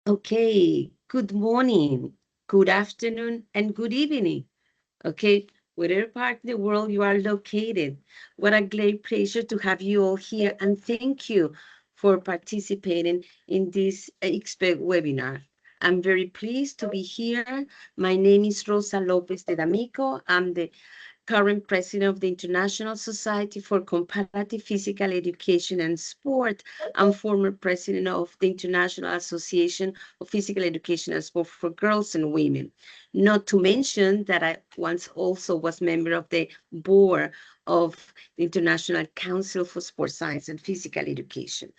Okay, good morning, good afternoon, and good evening. Okay, whatever part of the world you are located, what a great pleasure to have you all here, and thank you for participating in this expert webinar. I'm very pleased to be here. My name is Rosa Lopez de D'Amico. I'm the current president of the International Society for Comparative Physical Education and Sport, and former president of the International Association of Physical Education and Sport for Girls and Women. Not to mention that I once also was member of the board of the International Council for Sports Science and Physical Education.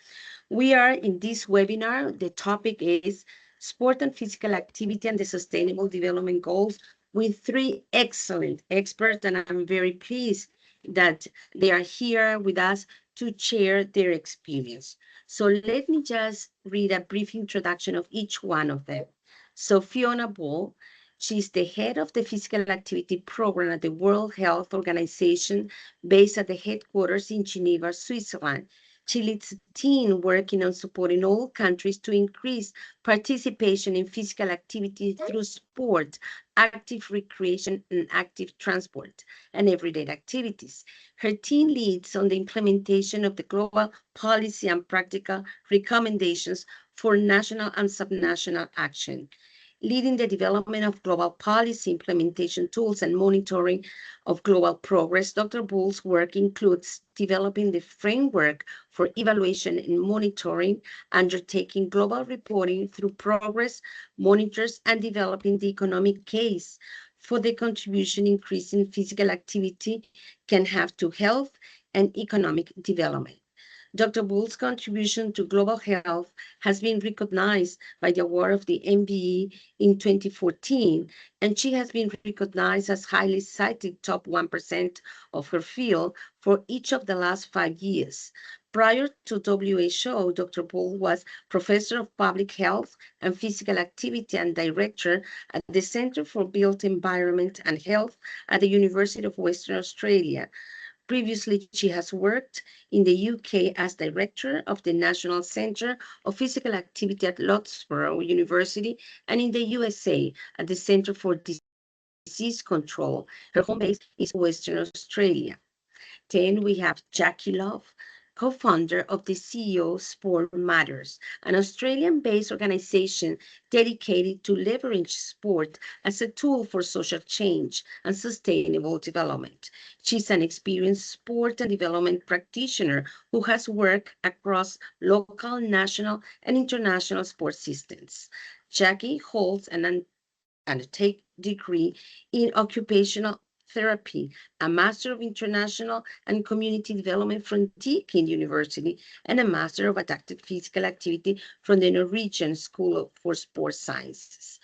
We are in this webinar. The topic is sport and physical activity and the sustainable development goals with three excellent experts, and I'm very pleased that they are here with us to share their experience. So let me just read a brief introduction of each one of them. So Fiona Ball, she's the head of the physical activity program at the World Health Organization based at the headquarters in Geneva, Switzerland. She leads a team working on supporting all countries to increase participation in physical activity through sport, active recreation, and active transport, and everyday activities. Her team leads on the implementation of the global policy and practical recommendations for national and subnational action, leading the development of global policy implementation tools and monitoring of global progress. Dr. Bull's work includes developing the framework for evaluation and monitoring, undertaking global reporting through progress monitors, and developing the economic case for the contribution increase in physical activity can have to health and economic development. Dr. Bull's contribution to global health has been recognized by the award of the MBE in 2014, and she has been recognized as highly cited top 1% of her field for each of the last 5 years. Prior to WHO, Dr. Bull was professor of public health and physical activity and director at the Center for Built Environment and Health at the University of Western Australia. Previously, she has worked in the UK as director of the National Centre of Physical Activity at Loughborough University, and in the USA at the Centre for Disease Control. Her home base is Western Australia. Then we have Jackie Love, co-founder of the CEO Sport Matters, an Australian-based organization dedicated to leverage sport as a tool for social change and sustainable development. She's an experienced sport and development practitioner who has worked across local, national, and international sports systems. Jackie holds an take degree in occupational therapy, a Master of International and Community Development from Deakin University, and a Master of Adaptive Physical Activity from the Norwegian School for Sports Sciences.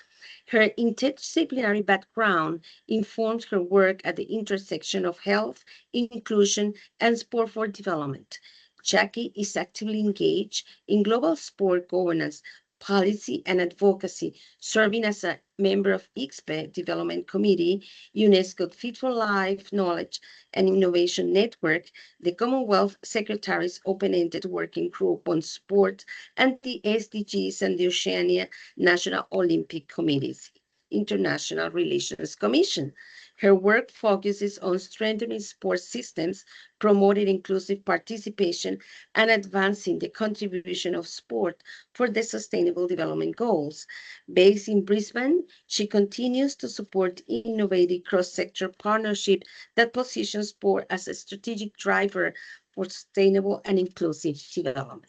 Her interdisciplinary background informs her work at the intersection of health, inclusion, and sport for development. Jackie is actively engaged in global sport governance, policy, and advocacy, serving as a member of ICSSPE Development Committee, UNESCO Fit for Life Knowledge and Innovation Network, the Commonwealth Secretary's Open-Ended Working Group on Sport, and the SDGs and the Oceania National Olympic Committee's International Relations Commission. Her work focuses on strengthening sports systems, promoting inclusive participation, and advancing the contribution of sport for the Sustainable Development Goals. Based in Brisbane, she continues to support innovative cross-sector partnership that positions sport as a strategic driver for sustainable and inclusive development.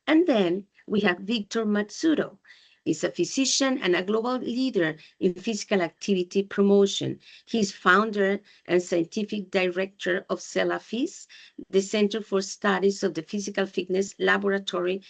And then we have Victor Matsudo. He's a physician and a global leader in physical activity promotion. He's founder and scientific director of CELAFIS, the Center for Studies of the Physical Fitness Laboratory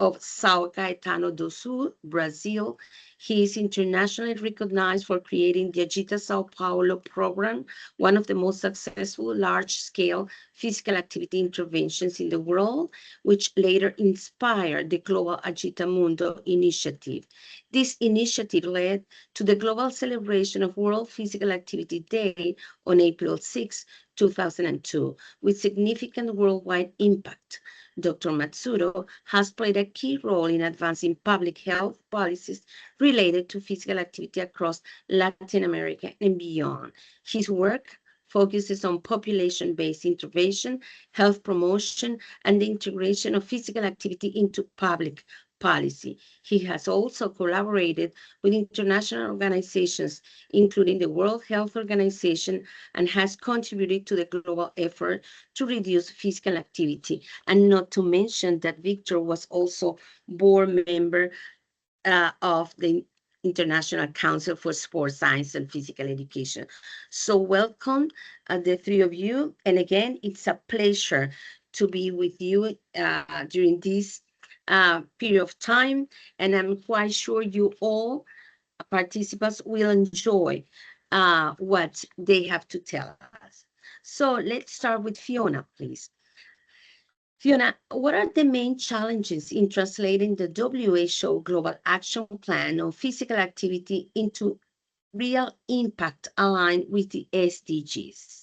of São Caetano do Sul, Brazil. He is internationally recognized for creating the Agita Sao Paulo program, one of the most successful large-scale physical activity interventions in the world, which later inspired the global Agita Mundo initiative. This initiative led to the global celebration of World Physical Activity Day on April 6, 2002, with significant worldwide impact. Dr. Matsudo has played a key role in advancing public health policies related to physical activity across Latin America and beyond. His work focuses on population-based intervention, health promotion, and the integration of physical activity into public policy. He has also collaborated with international organizations, including the World Health Organization, and has contributed to the global effort to reduce physical activity. And not to mention that Victor was also board member of the International Council for Sports Science and Physical Education. So welcome, the three of you. And again, it's a pleasure to be with you during this period of time. And I'm quite sure you all participants will enjoy what they have to tell us. So let's start with Fiona, please. Fiona, what are the main challenges in translating the WHO Global Action Plan on physical activity into real impact aligned with the SDGs?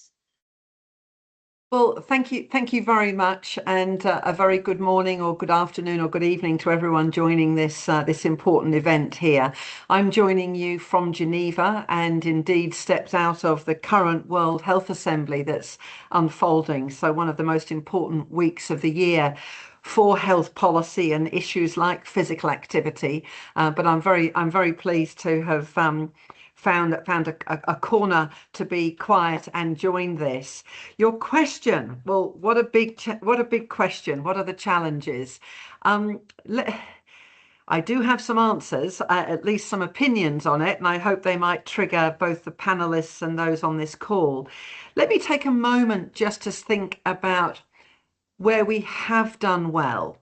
Well, thank you very much, and a very good morning or good afternoon or good evening to everyone joining this important event here. I'm joining you from Geneva, and indeed steps out of the current World Health Assembly that's unfolding. So one of the most important weeks of the year for health policy and issues like physical activity. But I'm very pleased to have found a corner to be quiet and join this. Your question, well, what a big question. What are the challenges? I do have some answers, at least some opinions on it, and I hope they might trigger both the panelists and those on this call. Let me take a moment just to think about where we have done well,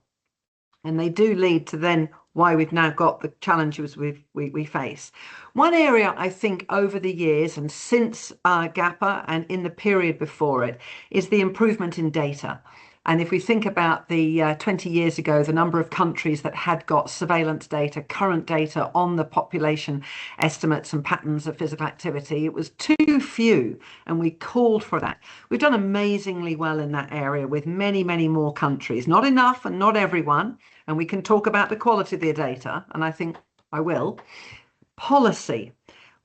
and they do lead to then why we've now got the challenges we face. One area I think over the years and since GAPA and in the period before it is the improvement in data. And if we think about the 20 years ago, the number of countries that had got surveillance data, current data on the population estimates and patterns of physical activity, it was too few, and we called for that. We've done amazingly well in that area with many, many more countries. Not enough and not everyone, and we can talk about the quality of the data, and I think I will. Policy.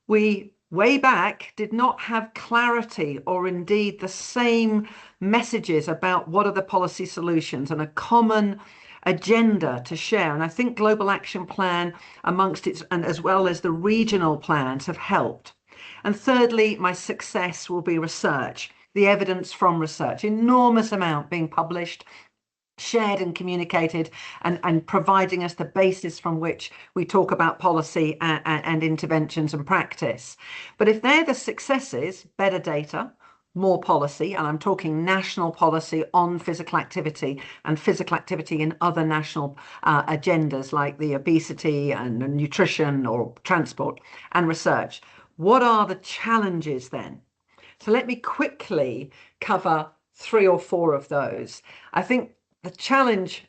We way back did not have clarity or indeed the same messages about what are the policy solutions and a common agenda to share. And I think Global Action Plan amongst its, and as well as the regional plans, have helped. And thirdly, my success will be research, the evidence from research, enormous amount being published, shared and communicated, and providing us the basis from which we talk about policy and interventions and practice. But if they're the successes, better data, more policy, and I'm talking national policy on physical activity and physical activity in other national agendas like the obesity and nutrition or transport and research. What are the challenges then? So let me quickly cover 3 or 4 of those. I think the challenge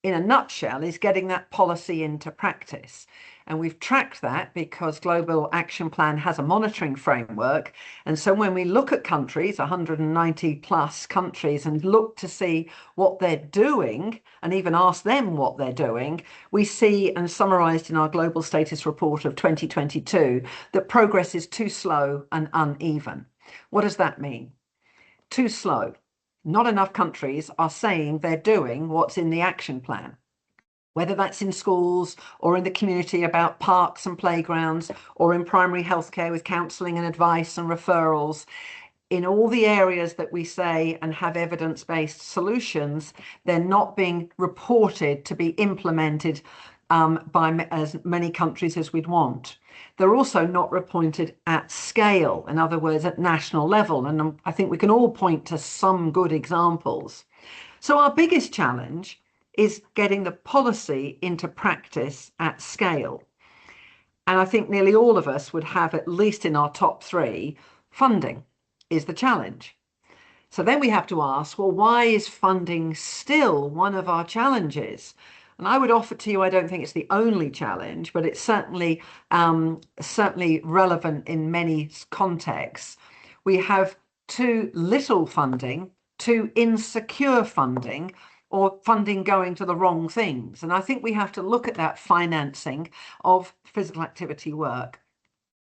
in a nutshell is getting that policy into practice. And we've tracked that because Global Action Plan has a monitoring framework. And so when we look at countries, 190 plus countries, and look to see what they're doing and even ask them what they're doing, we see, and summarized in our Global Status Report of 2022, that progress is too slow and uneven. What does that mean? Too slow. Not enough countries are saying they're doing what's in the action plan, whether that's in schools or in the community about parks and playgrounds, or in primary healthcare with counselling and advice and referrals. In all the areas that we say and have evidence-based solutions, they're not being reported to be implemented by as many countries as we'd want. They're also not reported at scale, in other words, at national level. And I think we can all point to some good examples. So our biggest challenge is getting the policy into practice at scale. And I think nearly all of us would have, at least in our top 3, funding is the challenge. So then we have to ask, well, why is funding still one of our challenges? And I would offer to you, I don't think it's the only challenge, but it's certainly relevant in many contexts. We have too little funding, too insecure funding, or funding going to the wrong things. And I think we have to look at that financing of physical activity work.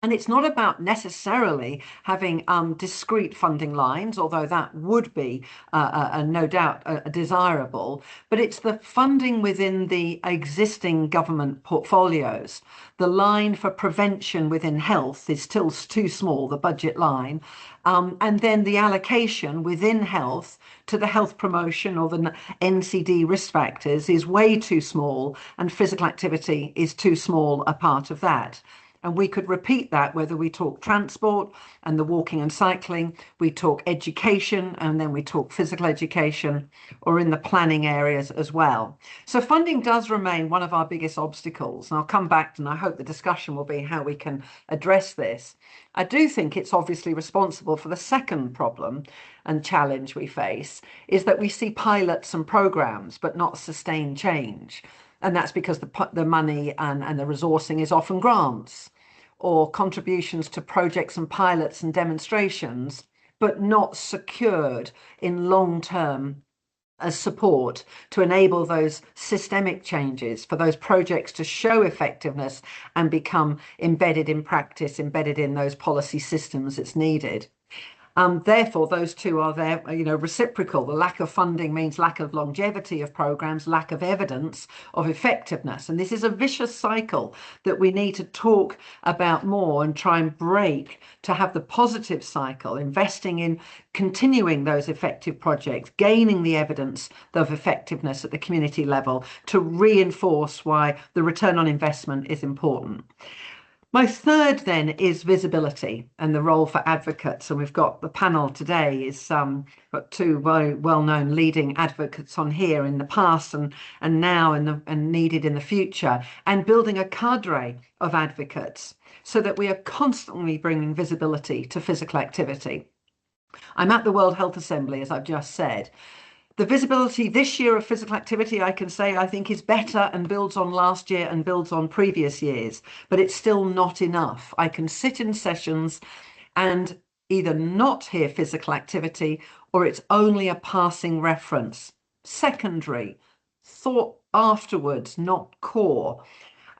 And it's not about necessarily having discrete funding lines, although that would be no doubt desirable, but it's the funding within the existing government portfolios. The line for prevention within health is still too small, the budget line. And then the allocation within health to the health promotion or the NCD risk factors is way too small, and physical activity is too small a part of that. And we could repeat that whether we talk transport and the walking and cycling, we talk education, and then we talk physical education, or in the planning areas as well. So funding does remain one of our biggest obstacles. And I'll come back, and I hope the discussion will be how we can address this. I do think it's obviously responsible for the second problem and challenge we face, is that we see pilots and programs, but not sustained change. And that's because the money and the resourcing is often grants or contributions to projects and pilots and demonstrations, but not secured in long-term as support to enable those systemic changes, for those projects to show effectiveness and become embedded in practice, embedded in those policy systems that's needed. Therefore, those two are there, reciprocal. The lack of funding means lack of longevity of programs, lack of evidence of effectiveness. And this is a vicious cycle that we need to talk about more and try and break to have the positive cycle, investing in continuing those effective projects, gaining the evidence of effectiveness at the community level to reinforce why the return on investment is important. My third then is visibility and the role for advocates. And we've got the panel today is got two very well-known leading advocates on here in the past and now and needed in the future, and building a cadre of advocates so that we are constantly bringing visibility to physical activity. I'm at the World Health Assembly, as I've just said. The visibility this year of physical activity, I can say, I think is better and builds on last year and builds on previous years, but it's still not enough. I can sit in sessions and either not hear physical activity or it's only a passing reference, secondary, thought afterwards, not core.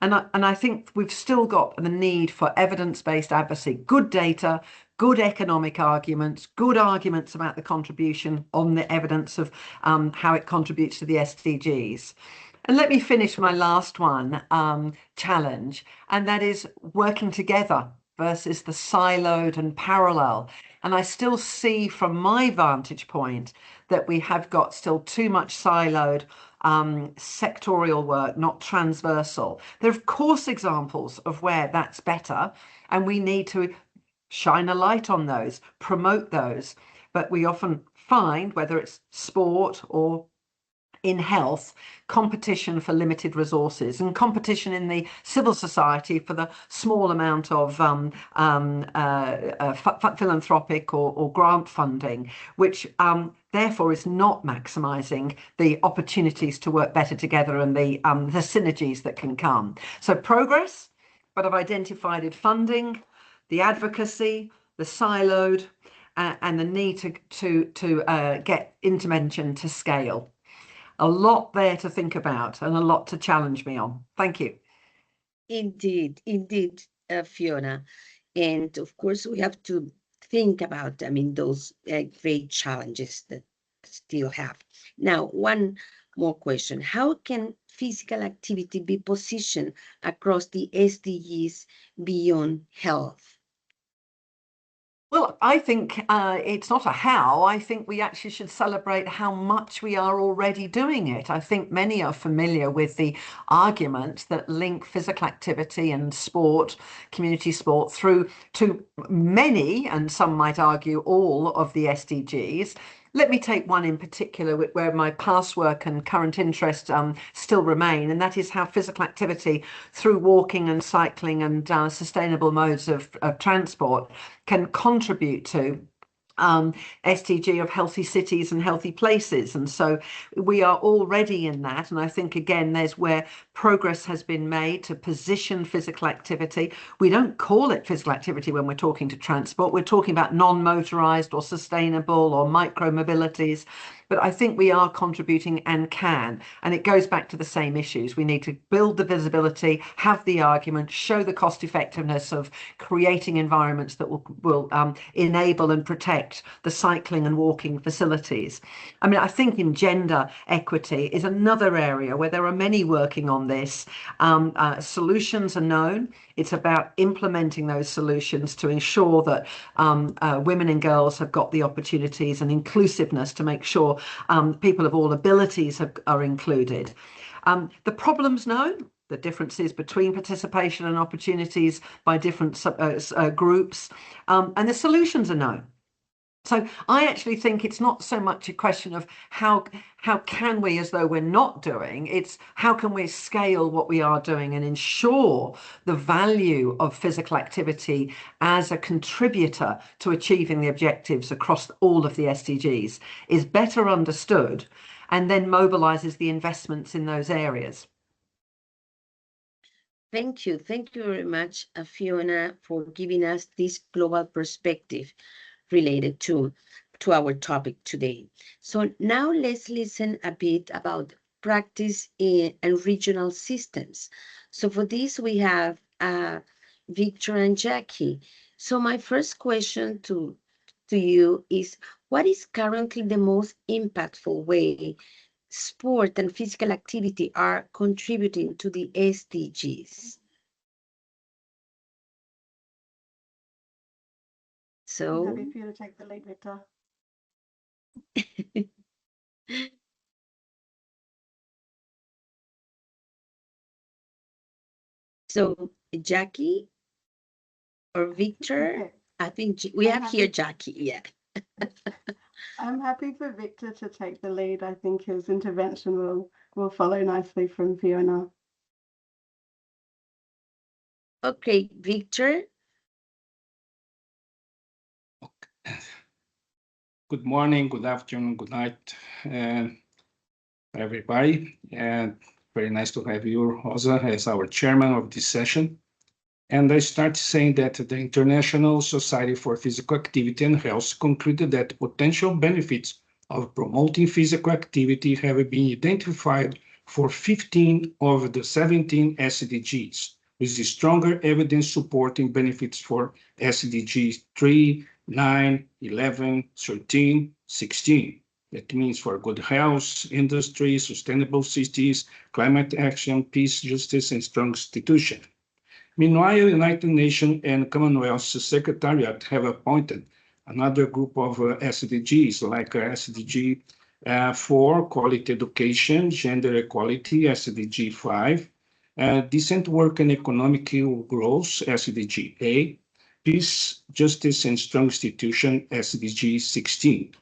And I think we've still got the need for evidence-based advocacy, good data, good economic arguments, good arguments about the contribution on the evidence of how it contributes to the SDGs. And let me finish my last one, challenge, and that is working together versus the siloed and parallel. And I still see from my vantage point that we have got still too much siloed sectorial work, not transversal. There are, of course, examples of where that's better, and we need to shine a light on those, promote those. But we often find, whether it's sport or in health, competition for limited resources and competition in the civil society for the small amount of philanthropic or grant funding, which therefore is not maximising the opportunities to work better together and the synergies that can come. So progress, but I've identified funding, the advocacy, the siloed, and the need to get intervention to scale. A lot there to think about and a lot to challenge me on. Thank you. Indeed, Fiona. And of course, we have to think about, those great challenges that still have. Now, one more question. How can physical activity be positioned across the SDGs beyond health? Well, I think it's not a how. I think we actually should celebrate how much we are already doing it. I think many are familiar with the arguments that link physical activity and sport, community sport, through to many, and some might argue all, of the SDGs. Let me take one in particular where my past work and current interest still remain, and that is how physical activity through walking and cycling and sustainable modes of transport can contribute to SDG of healthy cities and healthy places. And so we are already in that. And I think, again, there's where progress has been made to position physical activity. We don't call it physical activity when we're talking to transport. We're talking about non-motorized or sustainable or micro mobilities. But I think we are contributing and can. And it goes back to the same issues. We need to build the visibility, have the argument, show the cost effectiveness of creating environments that will enable and protect the cycling and walking facilities. I mean, I think in gender equity is another area where there are many working on this. Solutions are known. It's about implementing those solutions to ensure that women and girls have got the opportunities and inclusiveness to make sure people of all abilities are included. The problems known, the differences between participation and opportunities by different groups, and the solutions are known. So I actually think it's not so much a question of how can we, as though we're not doing, it's how can we scale what we are doing and ensure the value of physical activity as a contributor to achieving the objectives across all of the SDGs is better understood and then mobilizes the investments in those areas. Thank you. Thank you very much, Fiona, for giving us this global perspective related to our topic today. So now let's listen a bit about practice and regional systems. So for this, we have Victor and Jackie. So my first question to you is, what is currently the most impactful way sport and physical activity are contributing to the SDGs? So I'm happy for you to take the lead, Victor. So Jackie or Victor? Okay. I think we have here Jackie, yeah. I'm happy for Victor to take the lead. I think his intervention will follow nicely from Fiona. Okay, Victor. Okay. Good morning, good afternoon, good night, everybody. And very nice to have you, Rosa, as our chairman of this session. And I start saying that the International Society for Physical Activity and Health concluded that potential benefits of promoting physical activity have been identified for 15 of the 17 SDGs, with stronger evidence supporting benefits for SDGs 3, 9, 11, 13, 16. That means for good health, industry, sustainable cities, climate action, peace, justice, and strong institutions. Meanwhile, United Nations and Commonwealth Secretariat have appointed another group of SDGs, like SDG 4, Quality Education, Gender Equality, SDG 5, Decent Work and Economic Growth, SDG 8, Peace, Justice, and Strong Institution, SDG 16.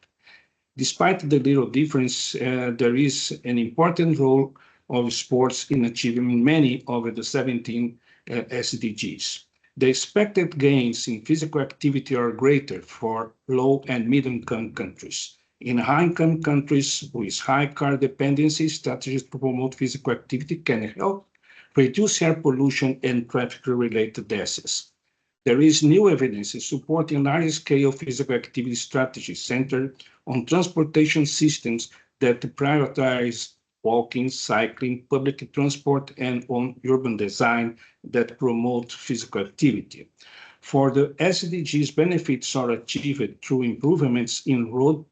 Despite the little difference, there is an important role of sports in achieving many of the 17 SDGs. The expected gains in physical activity are greater for low and middle-income countries. In high-income countries with high car dependency, strategies to promote physical activity can help reduce air pollution and traffic-related deaths. There is new evidence supporting large-scale physical activity strategies centered on transportation systems that prioritize walking, cycling, public transport, and on urban design that promote physical activity. For the SDGs, benefits are achieved through improvements in road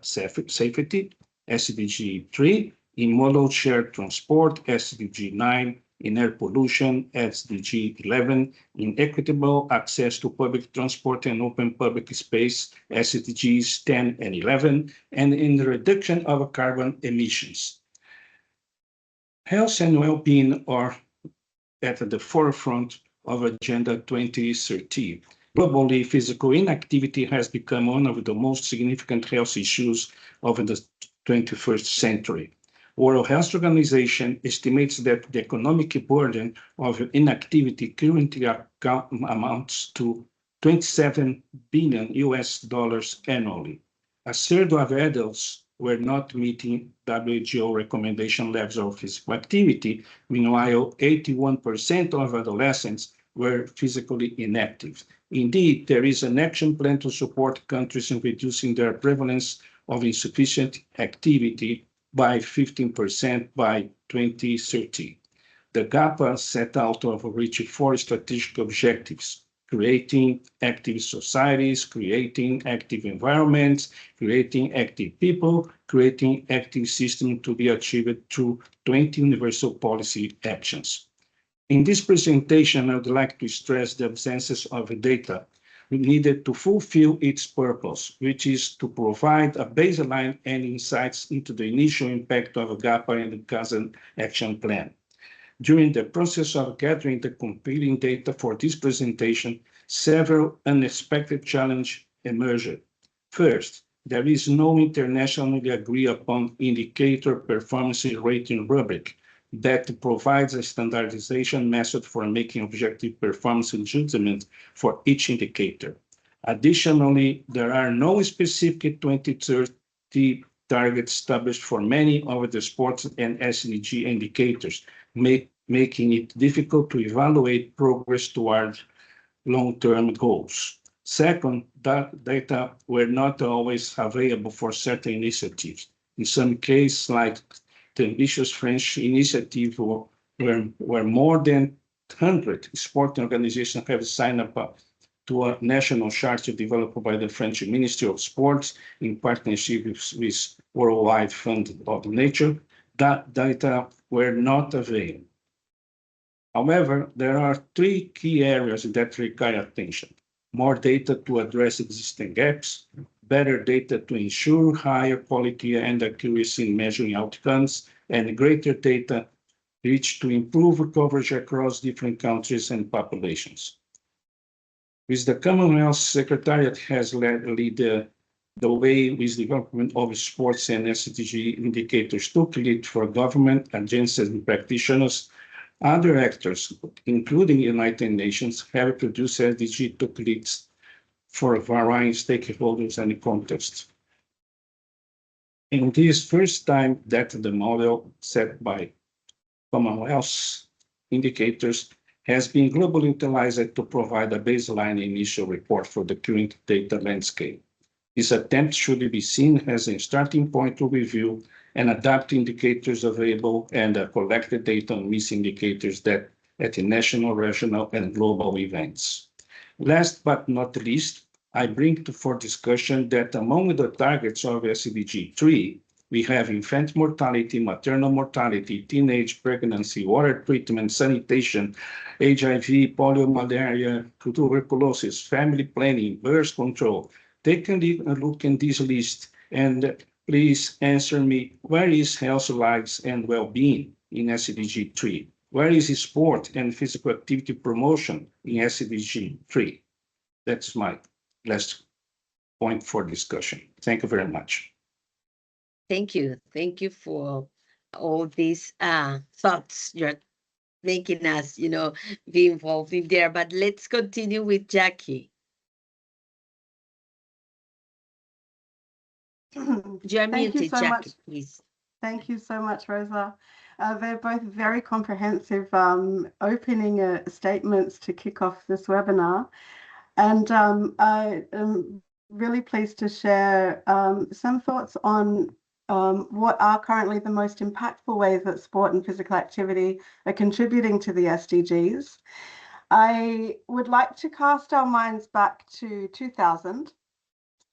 safety, SDG 3, in modal shared transport, SDG 9, in air pollution, SDG 11, in equitable access to public transport and open public space, SDGs 10 and 11, and in the reduction of carbon emissions. Health and well-being are at the forefront of Agenda 2030. Globally, physical inactivity has become one of the most significant health issues of the 21st century. World Health Organization estimates that the economic burden of inactivity currently amounts to $27 billion annually. A third of adults were not meeting WHO recommendation levels of physical activity. Meanwhile, 81% of adolescents were physically inactive. Indeed, there is an action plan to support countries in reducing their prevalence of insufficient activity by 15% by 2030. The GAPA set out to reach 4 strategic objectives: creating active societies, creating active environments, creating active people, creating active systems to be achieved through 20 universal policy actions. In this presentation, I would like to stress the absence of data needed to fulfill its purpose, which is to provide a baseline and insights into the initial impact of GAPA and the CASA action plan. During the process of gathering the competing data for this presentation, several unexpected challenges emerged. First, there is no internationally agreed upon indicator performance rating rubric that provides a standardization method for making objective performance judgments for each indicator. Additionally, there are no specific 2030 targets established for many of the sports and SDG indicators, making it difficult to evaluate progress towards long-term goals. Second, data were not always available for certain initiatives. In some cases, like the ambitious French initiative, where more than 100 sporting organizations have signed up to a national charter developed by the French Ministry of Sports in partnership with Worldwide Fund of Nature, that data were not available. However, there are 3 key areas that require attention: more data to address existing gaps, better data to ensure higher quality and accuracy in measuring outcomes, and greater data reach to improve coverage across different countries and populations. With the Commonwealth Secretariat has led the way with development of sports and SDG indicators toolkit for government, agencies, and practitioners. Other actors, including United Nations, have produced SDG toolkits for varying stakeholders and contexts. In this first time that the model set by Commonwealth indicators has been globally utilized to provide a baseline initial report for the current data landscape. This attempt should be seen as a starting point to review and adapt indicators available and collected data on missing indicators that at the national, regional, and global events. Last but not least, I bring for discussion that among the targets of SDG 3, we have infant mortality, maternal mortality, teenage pregnancy, water treatment, sanitation, HIV, polio, malaria, tuberculosis, family planning, birth control. Take a look in this list and please answer me, where is health, lives, and well-being in SDG 3? Where is sport and physical activity promotion in SDG 3? That's my last point for discussion. Thank you very much. Thank you. Thank you for all these thoughts you're making us, be involved in there. But let's continue with Jackie. You're muted, so Jackie, much. please. Thank you so much, Rosa. They're both very comprehensive opening statements to kick off this webinar. And I am really pleased to share some thoughts on what are currently the most impactful ways that sport and physical activity are contributing to the SDGs. I would like to cast our minds back to 2000,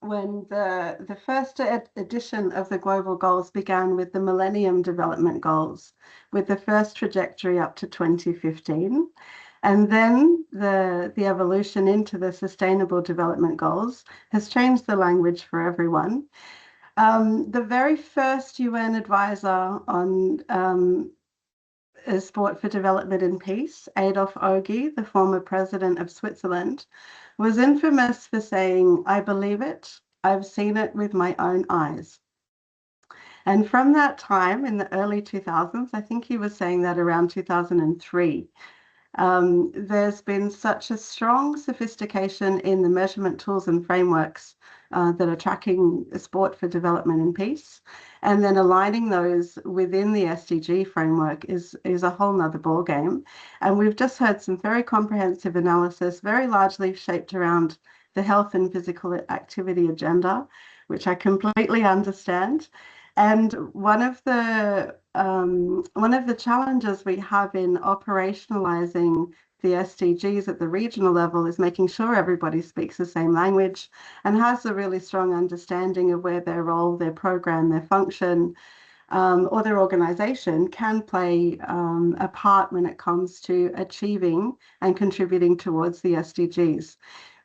when the first edition of the global goals began with the Millennium Development Goals, with the first trajectory up to 2015. And then the evolution into the Sustainable Development Goals has changed the language for everyone. The very first UN advisor on Sport for Development and Peace, Adolf Ogi, the former president of Switzerland, was infamous for saying, "I believe it, I've seen it with my own eyes." And from that time, in the early 2000s, I think he was saying that around 2003, There's been such a strong sophistication in the measurement tools and frameworks that are tracking sport for development and peace. And then aligning those within the SDG framework is a whole nother ballgame. And we've just heard some very comprehensive analysis, very largely shaped around the health and physical activity agenda, which I completely understand. And one of the challenges we have in operationalizing the SDGs at the regional level is making sure everybody speaks the same language and has a really strong understanding of where their role, their program, their function, or their organization can play a part when it comes to achieving and contributing towards the SDGs.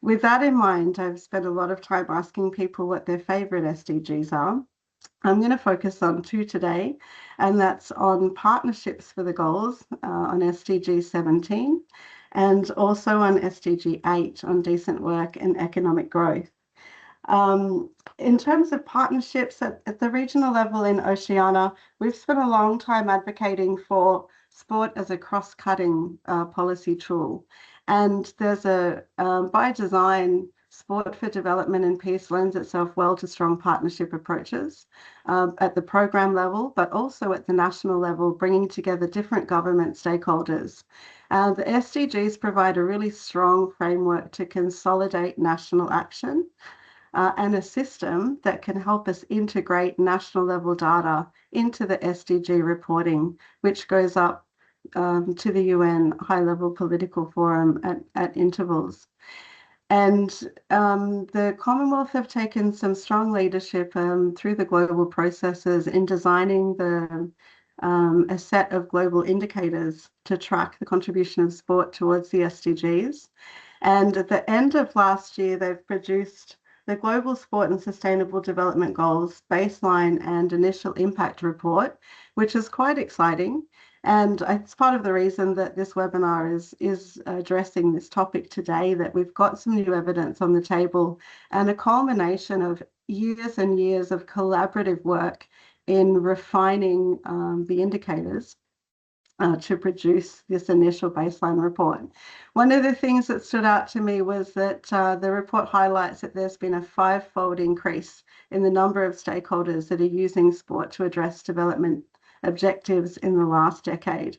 With that in mind, I've spent a lot of time asking people what their favorite SDGs are. I'm going to focus on two today, and that's on partnerships for the goals on SDG 17 and also on SDG 8 on decent work and economic growth. In terms of partnerships at the regional level in Oceania, we've spent a long time advocating for sport as a cross-cutting policy tool. And there's by design, sport for development and peace lends itself well to strong partnership approaches at the program level, but also at the national level, bringing together different government stakeholders. The SDGs provide a really strong framework to consolidate national action and a system that can help us integrate national level data into the SDG reporting, which goes up to the UN high-level political forum at intervals. And the Commonwealth have taken some strong leadership through the global processes in designing a set of global indicators to track the contribution of sport towards the SDGs. And at the end of last year, they've produced the Global Sport and Sustainable Development Goals Baseline and Initial Impact Report, which is quite exciting. And it's part of the reason that this webinar is addressing this topic today, that we've got some new evidence on the table and a culmination of years and years of collaborative work in refining the indicators to produce this initial baseline report. One of the things that stood out to me was that the report highlights that there's been a 5-fold increase in the number of stakeholders that are using sport to address development objectives in the last decade.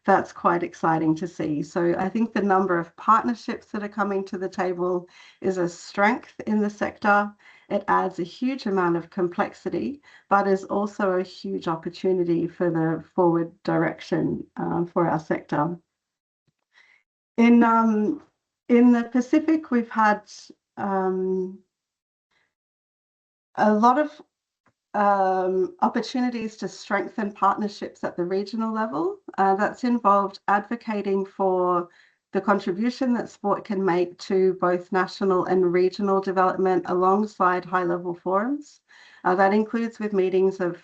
That's quite exciting to see. So I think the number of partnerships that are coming to the table is a strength in the sector. It adds a huge amount of complexity, but is also a huge opportunity for the forward direction for our sector. In the Pacific, we've had a lot of opportunities to strengthen partnerships at the regional level. That's involved advocating for the contribution that sport can make to both national and regional development alongside high-level forums. That includes with meetings of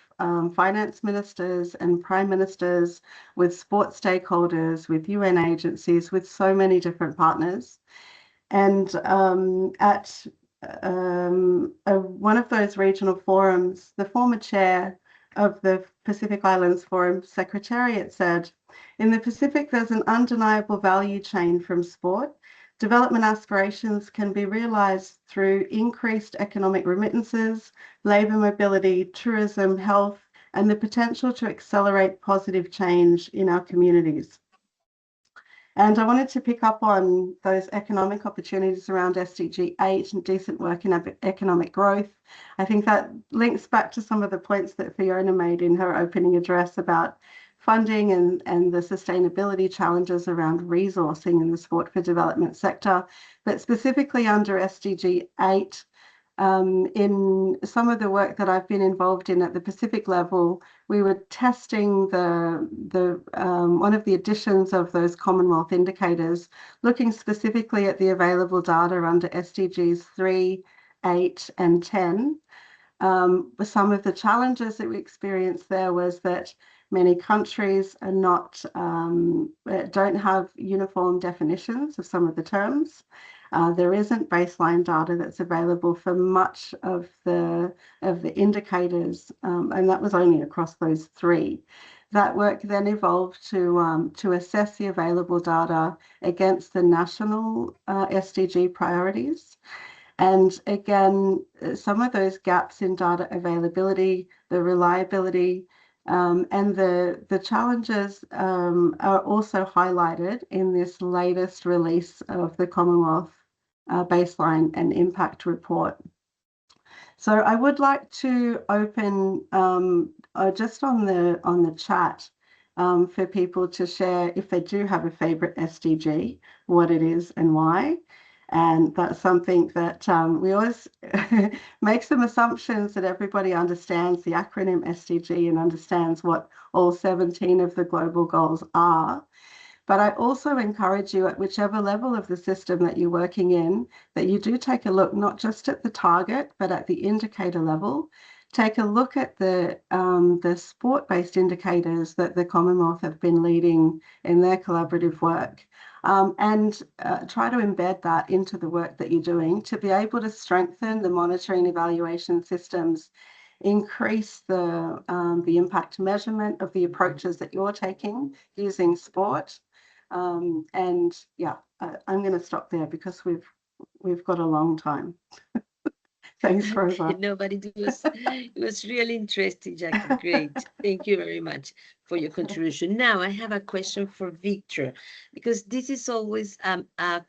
finance ministers and prime ministers, with sport stakeholders, with UN agencies, with so many different partners. And at one of those regional forums, the former chair of the Pacific Islands Forum Secretariat said, "In the Pacific, there's an undeniable value chain from sport. Development aspirations can be realized through increased economic remittances, labor mobility, tourism, health, and the potential to accelerate positive change in our communities." And I wanted to pick up on those economic opportunities around SDG 8 and decent work and economic growth. I think that links back to some of the points that Fiona made in her opening address about funding and the sustainability challenges around resourcing in the sport for development sector, but specifically under SDG 8, in some of the work that I've been involved in at the Pacific level, we were testing one of the additions of those Commonwealth indicators, looking specifically at the available data under SDGs 3, 8, and 10. Some of the challenges that we experienced there was that many countries are don't have uniform definitions of some of the terms. There isn't baseline data that's available for much of the indicators, and that was only across those 3. That work then evolved to assess the available data against the national SDG priorities. And again, some of those gaps in data availability, the reliability, and the challenges are also highlighted in this latest release of the Commonwealth Baseline and Impact Report. So I would like to open just on the chat for people to share if they do have a favorite SDG, what it is and why. And that's something that we always make some assumptions that everybody understands the acronym SDG and understands what all 17 of the global goals are. But I also encourage you at whichever level of the system that you're working in, that you do take a look not just at the target, but at the indicator level. Take a look at the sport-based indicators that the Commonwealth have been leading in their collaborative work, and try to embed that into the work that you're doing to be able to strengthen the monitoring evaluation systems, increase the impact measurement of the approaches that you're taking using sport. And yeah, I'm going to stop there because we've got a long time. Thanks, Rosa. No, but it was really interesting, Jackie. Great. Thank you very much for your contribution. Now I have a question for Victor, because this is always a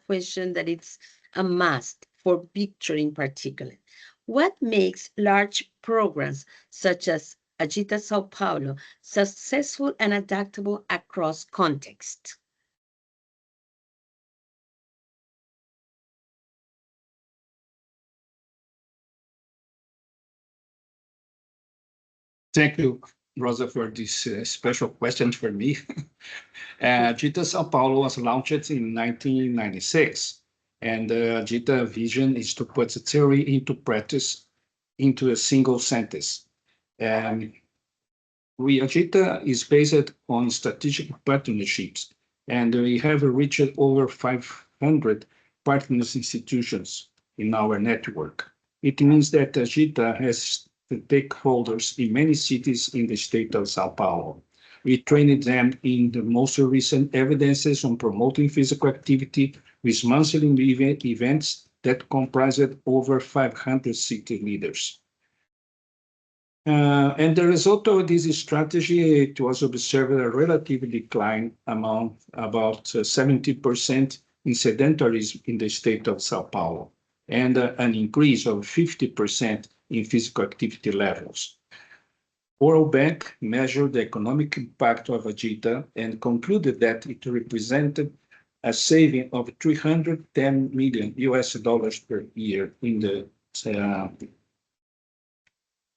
question that it's a must for Victor in particular. What makes large programs such as Agita Sao Paulo successful and adaptable across contexts? Thank you, Rosa, for this special question for me. Agita Sao Paulo was launched in 1996, and the Agita vision is to put the theory into practice into a single sentence. Agita is based on strategic partnerships, and we have reached over 500 partners institutions in our network. It means that Agita has stakeholders in many cities in the state of Sao Paulo. We trained them in the most recent evidences on promoting physical activity with monthly events that comprised over 500 city leaders. And the result of this strategy, it was observed a relative decline among about 70% in sedentarism in the state of Sao Paulo, and an increase of 50% in physical activity levels. World Bank measured the economic impact of Agita and concluded that it represented a saving of $310 million per year in the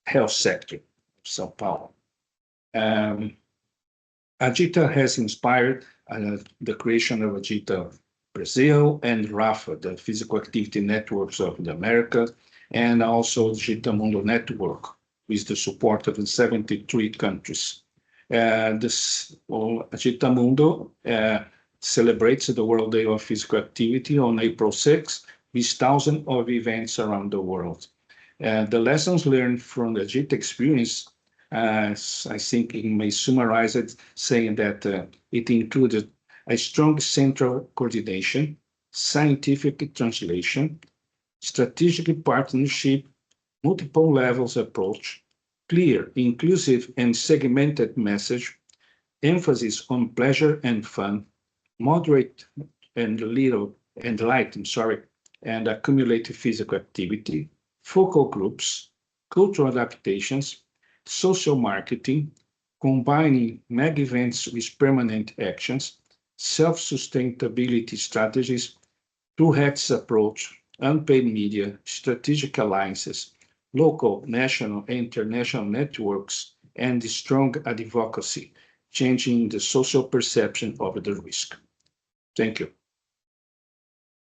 health sector of Sao Paulo. Agita has inspired the creation of Agita Brazil and RAFA, the Physical Activity Networks of the Americas, and also Agita Mundo Network, with the support of the 73 countries. Agita Mundo celebrates the World Day of Physical Activity on April 6th, with thousands of events around the world. The lessons learned from the Agita experience, I think it may summarize it, saying that it included a strong central coordination, scientific translation, strategic partnership, multiple levels approach, clear, inclusive, and segmented message, emphasis on pleasure and fun, moderate and light, and accumulated physical activity, focal groups, cultural adaptations, social marketing, combining mega events with permanent actions, self-sustainability strategies, two-hats approach, unpaid media, strategic alliances, local, national, and international networks, and strong advocacy, changing the social perception of the risk. Thank you.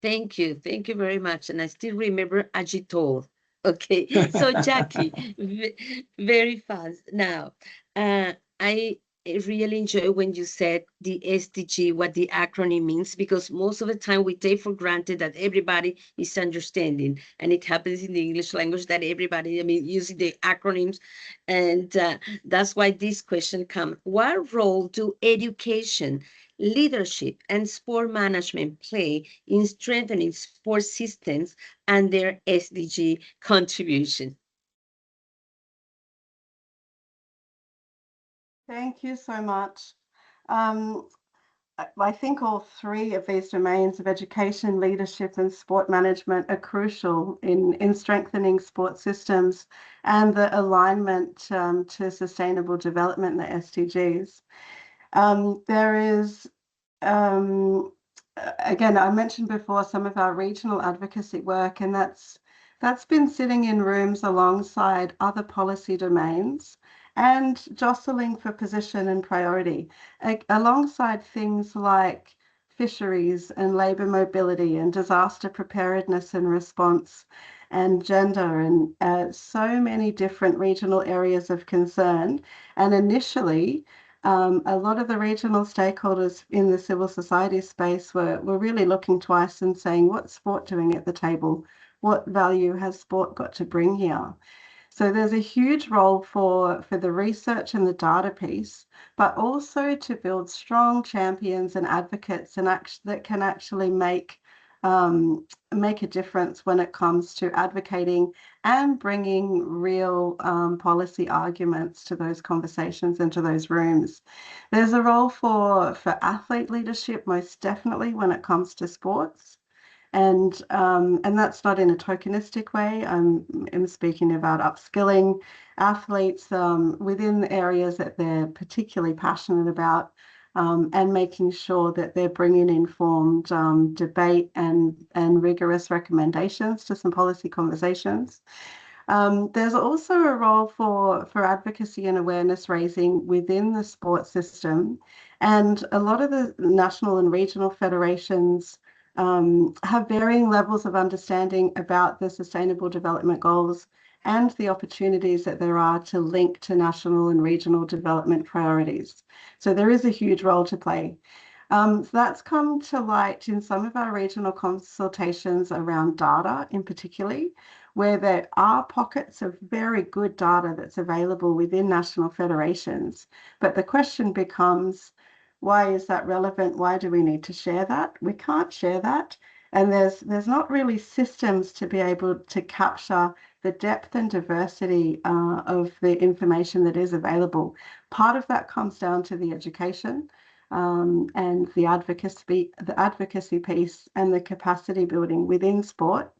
Thank you. Thank you very much. And I still remember Agitol. Okay, so Jackie, very fast. Now, I really enjoy when you said the SDG, what the acronym means, because most of the time we take for granted that everybody is understanding, and it happens in the English language that everybody, using the acronyms, and that's why this question comes. What role do education, leadership, and sport management play in strengthening sport systems and their SDG contribution? Thank you so much. I think all three of these domains of education, leadership, and sport management are crucial in strengthening sport systems and the alignment to sustainable development, the SDGs. There is, again, I mentioned before some of our regional advocacy work, and that's been sitting in rooms alongside other policy domains and jostling for position and priority, alongside things like fisheries and labour mobility and disaster preparedness and response and gender and so many different regional areas of concern. And initially, a lot of the regional stakeholders in the civil society space were really looking twice and saying, what's sport doing at the table? What value has sport got to bring here? So there's a huge role for the research and the data piece, but also to build strong champions and advocates and that can actually make a difference when it comes to advocating and bringing real policy arguments to those conversations and to those rooms. There's a role for athlete leadership, most definitely, when it comes to sports. And that's not in a tokenistic way. I'm speaking about upskilling athletes within the areas that they're particularly passionate about, and making sure that they're bringing informed debate and rigorous recommendations to some policy conversations. There's also a role for advocacy and awareness raising within the sports system. And a lot of the national and regional federations have varying levels of understanding about the Sustainable Development Goals and the opportunities that there are to link to national and regional development priorities. So there is a huge role to play. So that's come to light in some of our regional consultations around data in particular, where there are pockets of very good data that's available within national federations. But the question becomes, why is that relevant? Why do we need to share that? We can't share that. And there's not really systems to be able to capture the depth and diversity of the information that is available. Part of that comes down to the education and the advocacy piece and the capacity building within sport.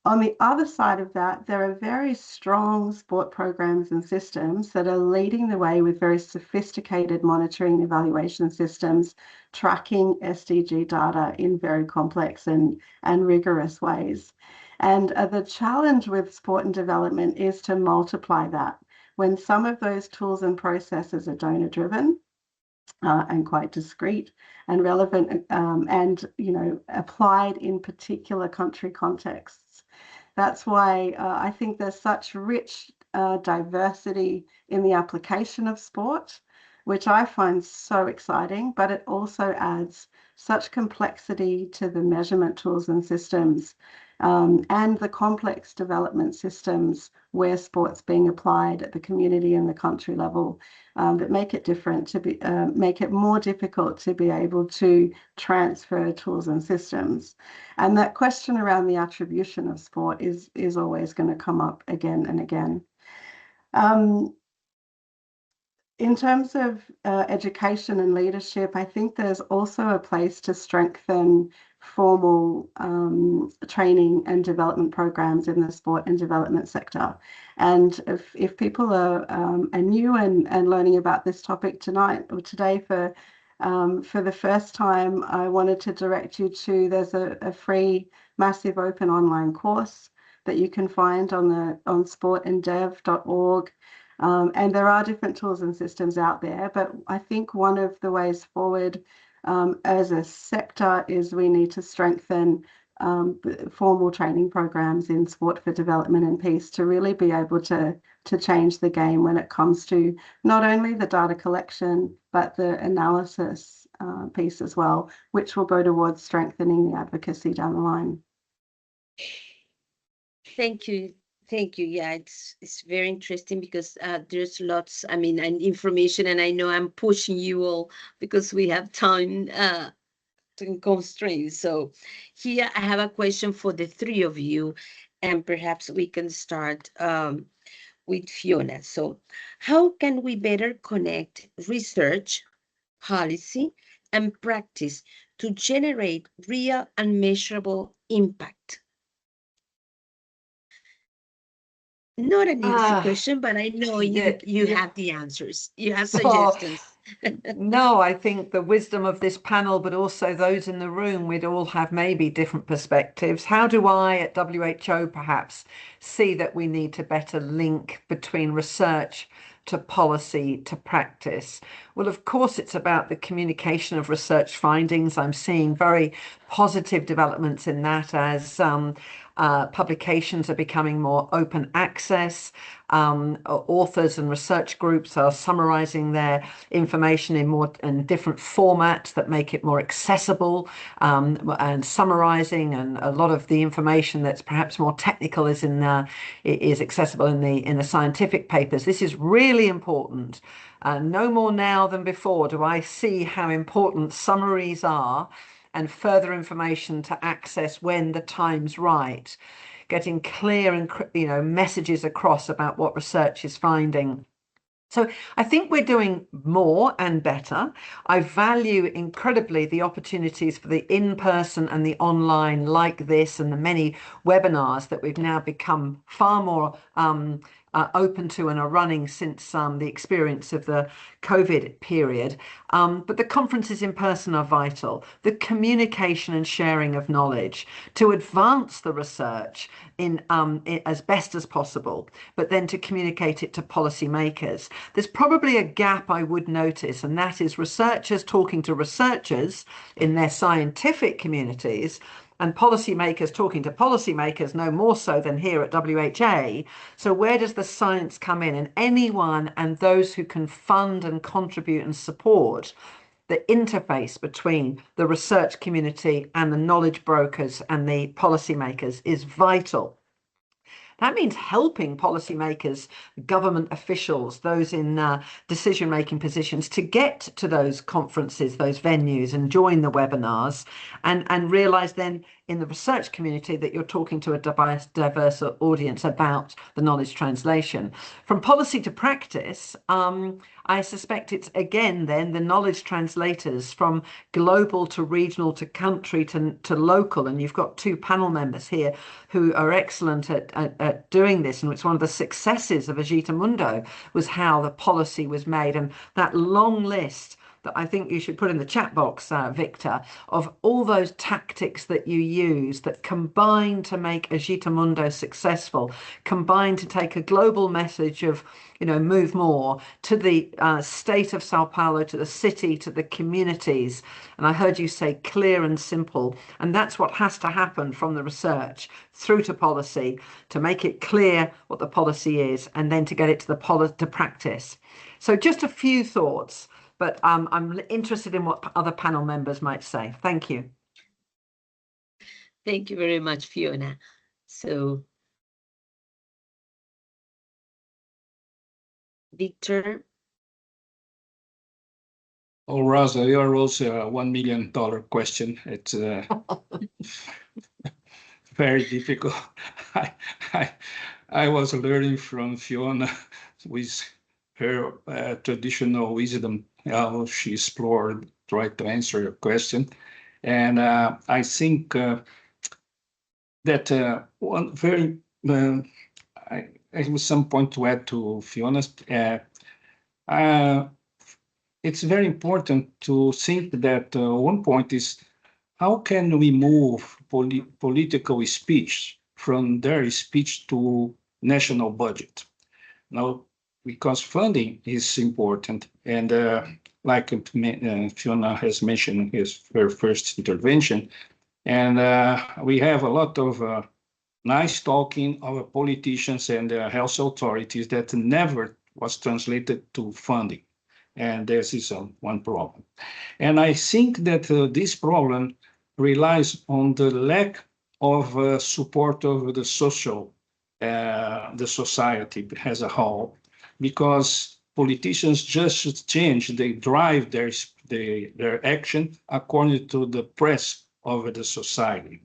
On the other side of that, there are very strong sport programs and systems that are leading the way with very sophisticated monitoring and evaluation systems, tracking SDG data in very complex and rigorous ways. And the challenge with sport and development is to multiply that. When some of those tools and processes are donor-driven, and quite discrete and relevant, and applied in particular country contexts. That's why I think there's such rich diversity in the application of sport, which I find so exciting, but it also adds such complexity to the measurement tools and systems, and the complex development systems where sport's being applied at the community and the country level, that make it make it more difficult to be able to transfer tools and systems. And that question around the attribution of sport is always going to come up again and again. In terms of education and leadership, I think there's also a place to strengthen formal training and development programs in the sport and development sector. And if people are new and learning about this topic tonight or today for the first time, I wanted to direct you to, there's a free, massive open online course that you can find on sportanddev.org. And there are different tools and systems out there, but I think one of the ways forward as a sector is we need to strengthen formal training programs in sport for development and peace to really be able to change the game when it comes to not only the data collection, but the analysis piece as well, which will go towards strengthening the advocacy down the line. Thank you. Thank you. Yeah, it's very interesting because there's lots, I mean, and information, and I know I'm pushing you all because we have time constraints. So here I have a question for the three of you, and perhaps we can start with Fiona. So how can we better connect research, policy, and practice to generate real and measurable impact? Not an easy question, but I know you have the answers. You have suggestions. No, I think the wisdom of this panel, but also those in the room, we'd all have maybe different perspectives. How do I at WHO perhaps see that we need to better link between research to policy to practice? Well, of course, it's about the communication of research findings. I'm seeing very positive developments in that as publications are becoming more open access. Authors and research groups are summarizing their information in different formats that make it more accessible, and summarizing, and a lot of the information that's perhaps more technical is accessible in the scientific papers. This is really important. No more now than before do I see how important summaries are and further information to access when the time's right, getting clear and messages across about what research is finding. So I think we're doing more and better. I value incredibly the opportunities for the in-person and the online like this, and the many webinars that we've now become far more open to and are running since the experience of the COVID period. But the conferences in person are vital. The communication and sharing of knowledge to advance the research in as best as possible, but then to communicate it to policymakers. There's probably a gap I would notice, and that is researchers talking to researchers in their scientific communities, and policymakers talking to policymakers, no more so than here at WHA. So where does the science come in? And anyone and those who can fund and contribute and support the interface between the research community and the knowledge brokers and the policymakers is vital. That means helping policymakers, government officials, those in decision-making positions to get to those conferences, those venues, and join the webinars, and realise then in the research community that you're talking to a diverse audience about the knowledge translation. From policy to practice, I suspect it's again then the knowledge translators from global to regional to country to local, and you've got two panel members here who are excellent at doing this, and it's one of the successes of Agitamundo was how the policy was made, and that long list that I think you should put in the chat box, Victor, of all those tactics that you use that combine to make Agitamundo successful, combine to take a global message of, move more to the state of Sao Paulo, to the city, to the communities. And I heard you say clear and simple. And that's what has to happen from the research through to policy, to make it clear what the policy is, and then to get it to to practice. So just a few thoughts. But I'm interested in what other panel members might say. Thank you. Thank you very much, Fiona. So, Victor? Oh, Rosa, you're also a $1 million question. It's very difficult. I was learning from Fiona with her traditional wisdom, how she explored, tried to answer your question. And I think that one very, I have some point to add to Fiona's. It's very important to think that one point is how can we move political speech from their speech to national budget? Now, because funding is important, and like Fiona has mentioned in her first intervention, And we have a lot of nice talking of politicians and health authorities that never was translated to funding. And this is one problem. And I think that this problem relies on the lack of support of the the society as a whole, because politicians just change, they drive their action according to the press of the society.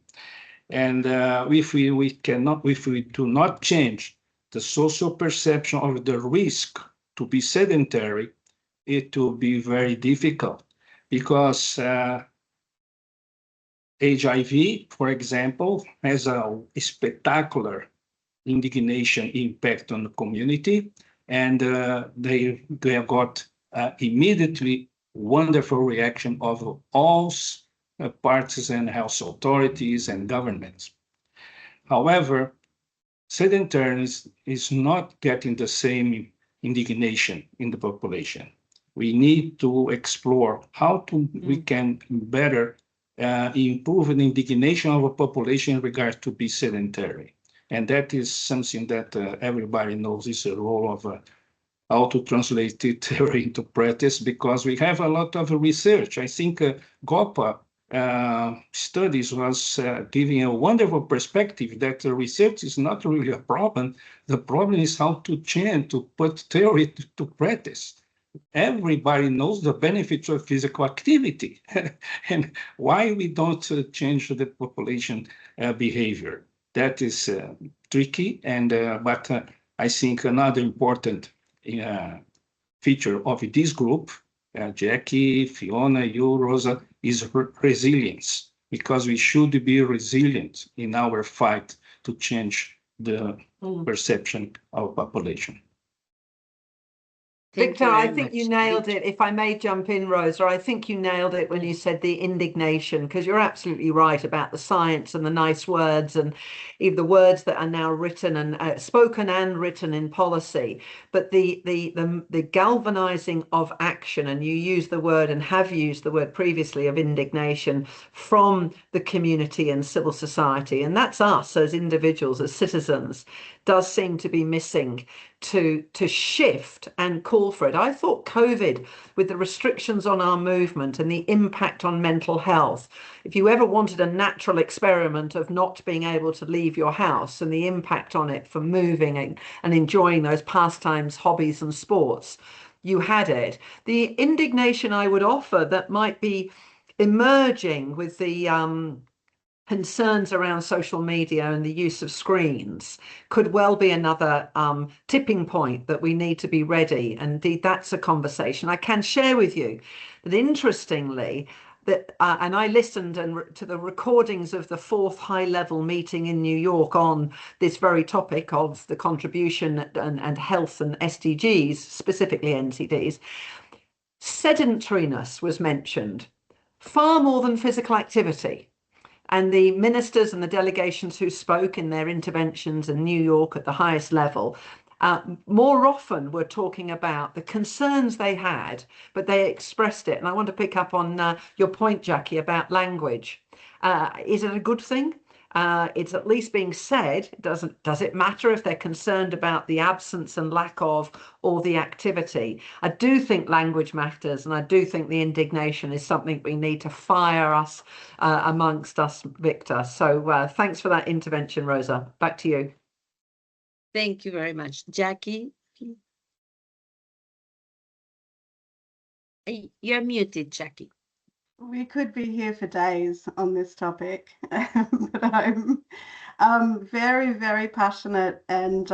And if we do not change the social perception of the risk to be sedentary, it will be very difficult, because HIV, for example, has a spectacular indignation impact on the community, and they have got immediately wonderful reaction of all parties and health authorities and governments. However, sedentarism is not getting the same indignation in the population. We need to explore how we can better improve the indignation of a population in regards to be sedentary. And that is something that everybody knows is a role of how to translate it into practice, because we have a lot of research. I think GOPA studies was giving a wonderful perspective that the research is not really a problem. The problem is how to change, to put theory to practice. Everybody knows the benefits of physical activity and why we don't change the population behavior. That is tricky, and but I think another important feature of this group, Jackie, Fiona, you, Rosa, is resilience, because we should be resilient in our fight to change the perception of population. Victor, I think you nailed it. If I may jump in, Rosa, I think you nailed it when you said the indignation, because you're absolutely right about the science and the nice words, and even the words that are now written and spoken and written in policy. But the galvanizing of action, and you use the word and have used the word previously of indignation from the community and civil society, and that's us as individuals, as citizens, does seem to be missing to shift and call for it. I thought COVID, with the restrictions on our movement and the impact on mental health, if you ever wanted a natural experiment of not being able to leave your house and the impact on it for moving and enjoying those pastimes, hobbies and sports, you had it. The indignation I would offer that might be emerging with the concerns around social media and the use of screens could well be another tipping point that we need to be ready. And indeed, that's a conversation. I can share with you that, interestingly, that and I listened to the recordings of the 4th high-level meeting in New York on this very topic of the contribution and health and SDGs, specifically NCDs. Sedentariness was mentioned far more than physical activity. And the ministers and the delegations who spoke in their interventions in New York at the highest level more often were talking about the concerns they had, but they expressed it. And I want to pick up on your point, Jackie, about language. Is it a good thing? It's at least being said. Does it matter if they're concerned about the absence and lack of or the activity? I do think language matters, and I do think the indignation is something we need to fire us amongst us, Victor. So thanks for that intervention, Rosa. Back to you. Thank you very much. Jackie? You're muted, Jackie. We could be here for days on this topic, but I'm very, very passionate and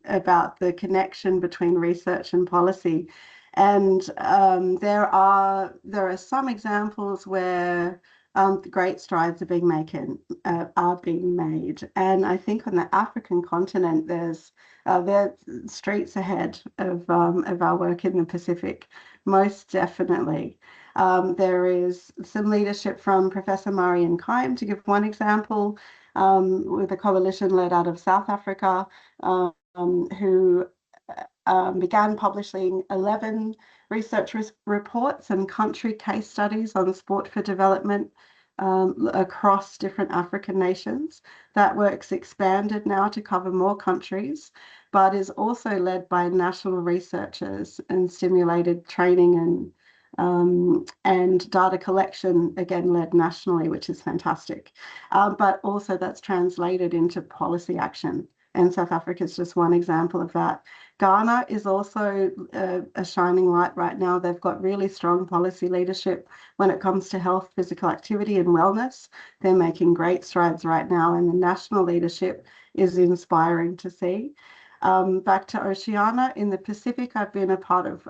about the connection between research and policy. And there are some examples where great strides are being made. And I think on the African continent, there's streets ahead of our work in the Pacific, most definitely. There is some leadership from Professor Marian Kime, to give one example, with a coalition led out of South Africa, who began publishing 11 research reports and country case studies on sport for development across different African nations. That work's expanded now to cover more countries, but is also led by national researchers and stimulated training and data collection, again, led nationally, which is fantastic. But also that's translated into policy action. And South Africa is just one example of that. Ghana is also a shining light right now. They've got really strong policy leadership when it comes to health, physical activity, and wellness. They're making great strides right now, and the national leadership is inspiring to see. Back to Oceania, in the Pacific, I've been a part of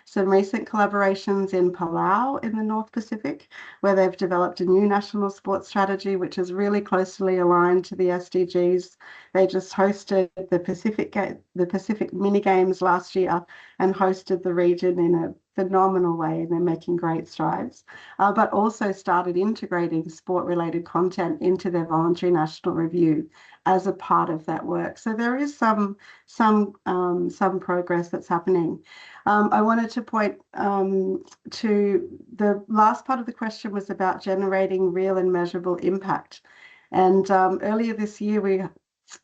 some recent collaborations in Palau in the North Pacific, where they've developed a new national sports strategy, which is really closely aligned to the SDGs. They just hosted the Pacific mini games last year and hosted the region in a phenomenal way, and they're making great strides, but also started integrating sport-related content into their voluntary national review as a part of that work. So there is some progress that's happening. I wanted to point to the last part of the question was about generating real and measurable impact. And earlier this year, we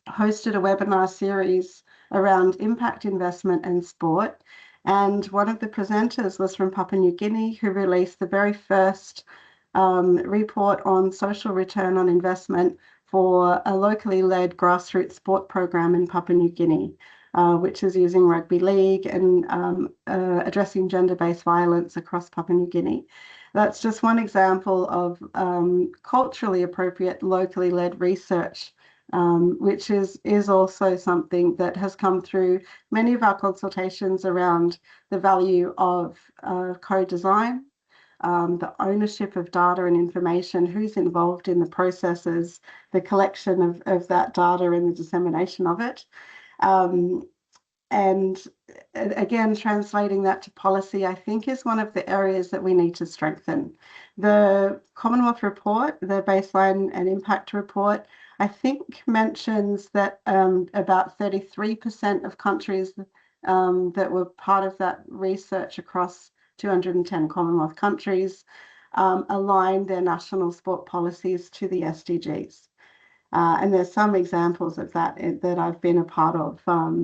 hosted a webinar series around impact investment and sport. And one of the presenters was from Papua New Guinea, who released the very first report on social return on investment for a locally led grassroots sport program in Papua New Guinea, which is using rugby league and addressing gender-based violence across Papua New Guinea. That's just one example of culturally appropriate, locally led research, which is also something that has come through many of our consultations around the value of co-design, the ownership of data and information, who's involved in the processes, the collection of that data and the dissemination of it. And again, translating that to policy, I think, is one of the areas that we need to strengthen. The Commonwealth report, the baseline and impact report, I think mentions that about 33% of countries that were part of that research across 210 Commonwealth countries align their national sport policies to the SDGs. And there's some examples of that that I've been a part of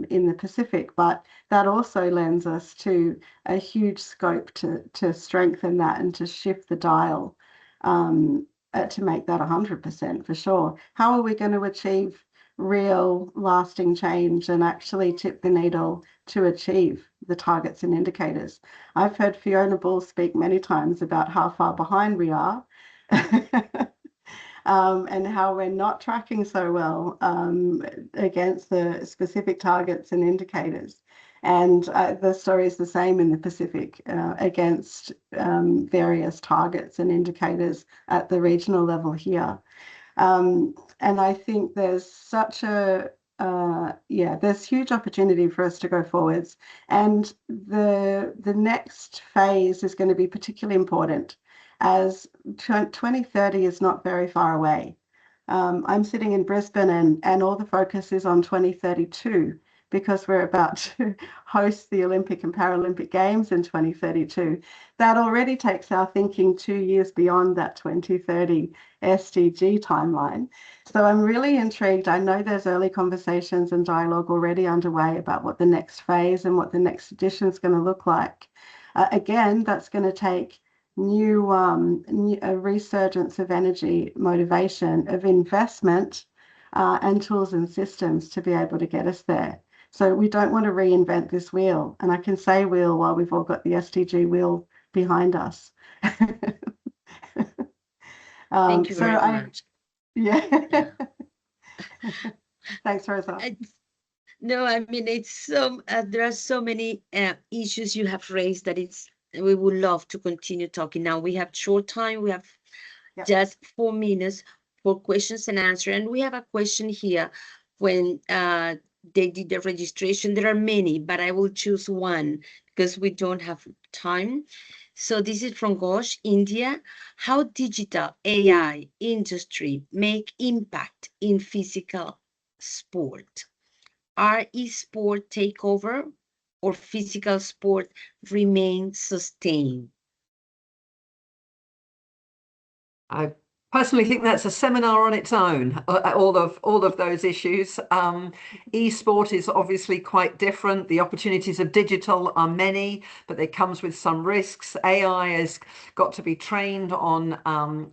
in the Pacific, but that also lends us to a huge scope to strengthen that and to shift the dial to make that 100% for sure. How are we going to achieve real lasting change and actually tip the needle to achieve the targets and indicators? I've heard Fiona Bull speak many times about how far behind we are. And how we're not tracking so well against the specific targets and indicators. And the story is the same in the Pacific against various targets and indicators at the regional level here. And I think there's such there's huge opportunity for us to go forwards. And the next phase is going to be particularly important, as 2030 is not very far away. I'm sitting in Brisbane and all the focus is on 2032 because we're about to host the Olympic and Paralympic Games in 2032. That already takes our thinking 2 years beyond that 2030 SDG timeline. So I'm really intrigued. I know there's early conversations and dialogue already underway about what the next phase and what the next edition is going to look like. Again, that's going to take a resurgence of energy, motivation, of investment and tools and systems to be able to get us there. So we don't want to reinvent this wheel. And I can say wheel while we've all got the SDG wheel behind us. Thank you very much. Yeah. Thanks, Rosa. No, I mean, it's so there are so many issues you have raised that we would love to continue talking. Now we have short time. We have just 4 minutes for questions and answers. And we have a question here when they did the registration. There are many, but I will choose one because we don't have time. So this is from Ghosh, India. How digital AI industry make impact in physical sport? Are e-sport takeover or physical sport remain sustained? I personally think that's a seminar on its own, all of those issues. E-sport is obviously quite different. The opportunities of digital are many, but it comes with some risks. AI has got to be trained on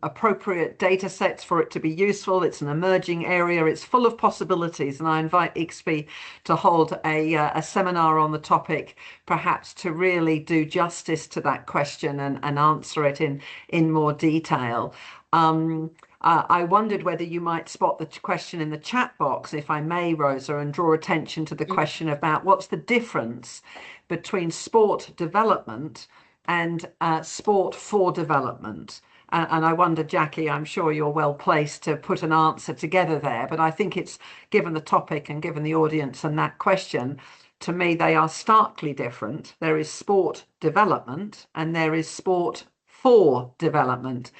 appropriate data sets for it to be useful. It's an emerging area. It's full of possibilities, and I invite ICSSPE to hold a seminar on the topic, perhaps to really do justice to that question and answer it in more detail. I wondered whether you might spot the question in the chat box, if I may, Rosa, and draw attention to the question about what's the difference between sport development and sport for development. And I wonder, Jackie, I'm sure you're well placed to put an answer together there, but I think it's, given the topic and given the audience and that question, to me, they are starkly different. There is sport development and there is sport for development.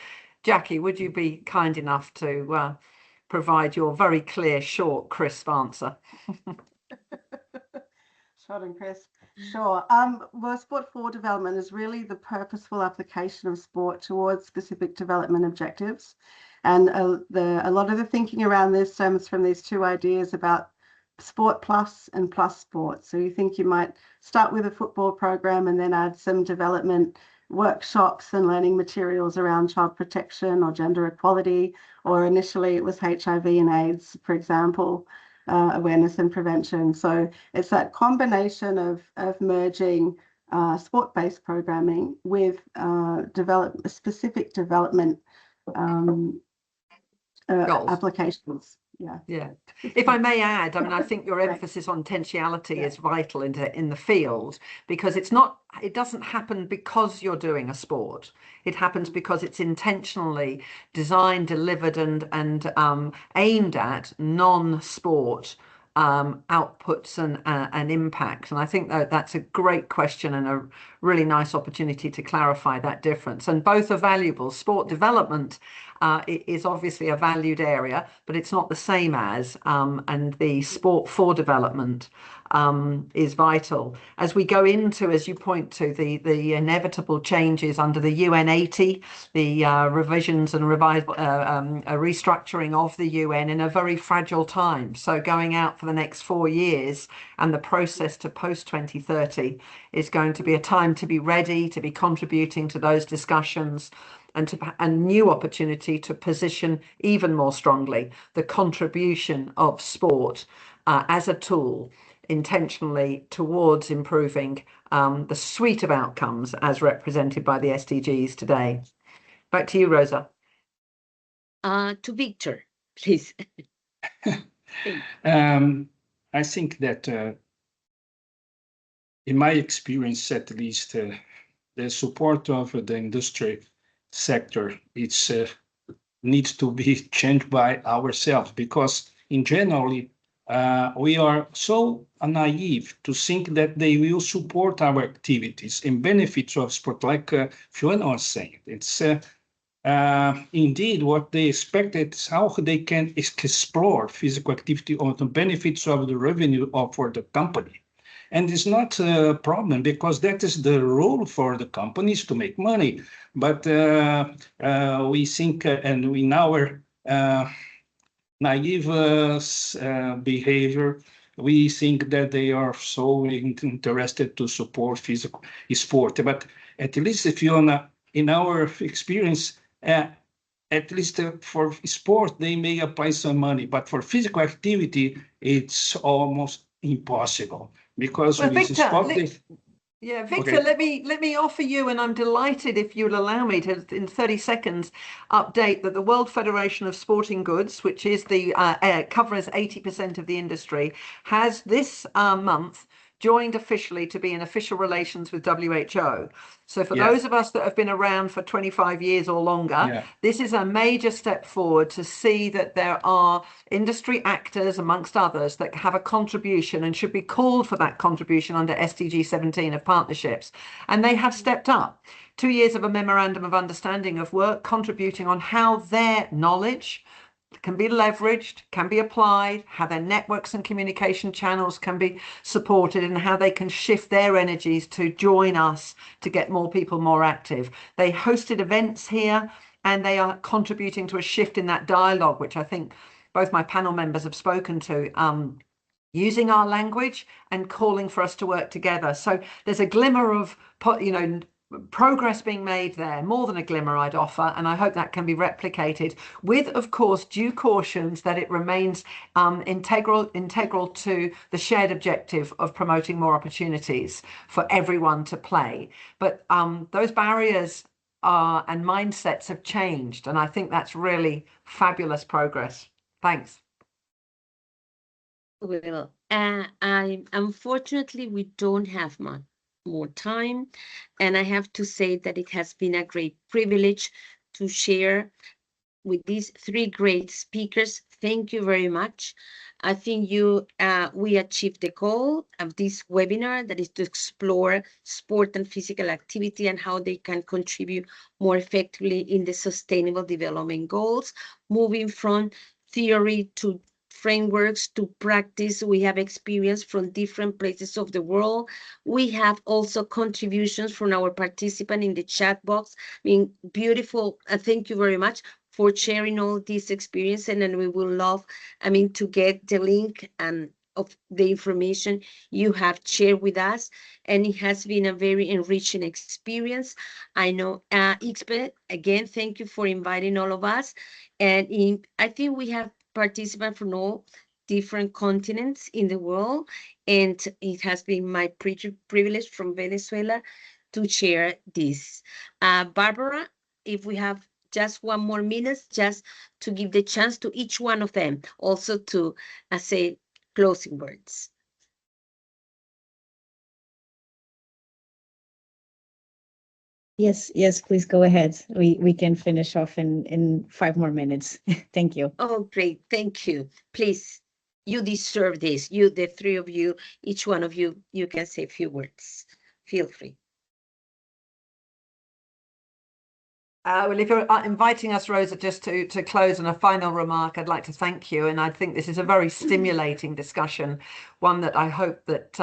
Jackie, would you be kind enough to provide your very clear, short, crisp answer? Short and crisp. Sure. Well, sport for development is really the purposeful application of sport towards specific development objectives. And a lot of the thinking around this stems from these two ideas about sport plus and plus sport. So you think you might start with a football program and then add some development workshops and learning materials around child protection or gender equality, or initially it was HIV and AIDS, for example, awareness and prevention. So it's that combination of merging sport-based programming with specific development applications. Yeah. If I may add, I mean, I think your emphasis on intentionality is vital in the field, because it doesn't happen because you're doing a sport. It happens because it's intentionally designed, delivered, and aimed at non-sport outputs and impacts. And I think that's a great question and a really nice opportunity to clarify that difference. And both are valuable. Sport development is obviously a valued area, but it's not the same as, and the sport for development is vital. As we go into, as you point to, the inevitable changes under the UN 80, the revisions and restructuring of the UN in a very fragile time. So going out for the next 4 years and the process to post 2030 is going to be a time to be ready, to be contributing to those discussions, and a new opportunity to position even more strongly the contribution of sport as a tool intentionally towards improving the suite of outcomes as represented by the SDGs today. Back to you, Rosa. To Victor, please. I think that in my experience, at least, the support of the industry sector, it's needs to be changed by ourselves, because in generally we are so naive to think that they will support our activities and benefits of sport, like Fiona was saying. It's indeed what they expected is how they can explore physical activity on the benefits of the revenue for the company. And it's not a problem, because that is the role for the companies to make money. But we think, and in our naive behavior, we think that they are so interested to support physical sport. But at least, if you're in our experience, at least for sport, they may apply some money. But for physical activity, it's almost impossible. Because Victor, okay. let me offer you, and I'm delighted if you'll allow me to, in 30 seconds, update that the World Federation of Sporting Goods, which is the covers 80% of the industry, has this month joined officially to be in official relations with WHO. So for those of us that have been around for 25 years or longer, this is a major step forward to see that there are industry actors, amongst others, that have a contribution and should be called for that contribution under SDG 17 of partnerships. And they have stepped up. 2 years of a memorandum of understanding of work contributing on how their knowledge can be leveraged, can be applied, how their networks and communication channels can be supported, and how they can shift their energies to join us to get more people more active. They hosted events here and they are contributing to a shift in that dialogue, which I think both my panel members have spoken to, using our language and calling for us to work together. So there's a glimmer of, progress being made there, more than a glimmer, I'd offer, and I hope that can be replicated with, of course, due cautions that it remains integral to the shared objective of promoting more opportunities for everyone to play. But those barriers and mindsets have changed, and I think that's really fabulous progress. Thanks. Well, unfortunately, we don't have much more time, and I have to say that it has been a great privilege to share with these three great speakers. Thank you very much. I think we achieved the goal of this webinar, that is to explore sport and physical activity and how they can contribute more effectively in the Sustainable Development Goals, moving from theory to frameworks to practice. We have experience from different places of the world. We have also contributions from our participant in the chat box. I mean, beautiful. Thank you very much for sharing all this experience, and we will love, to get the link and of the information you have shared with us, and it has been a very enriching experience. I know, ICSSPE, again, thank you for inviting all of us, and I think we have participants from all different continents in the world, and it has been my privilege from Venezuela to share this. Barbara, if we have just one more minute, just to give the chance to each one of them also to say closing words. Yes, please go ahead. We can finish off in 5 more minutes. Thank you. Oh, great. Thank you. Please, you deserve this. You, the three of you, each one of you, you can say a few words. Feel free. Well, if you're inviting us, Rosa, just to close on a final remark, I'd like to thank you. And I think this is a very stimulating discussion, one that I hope that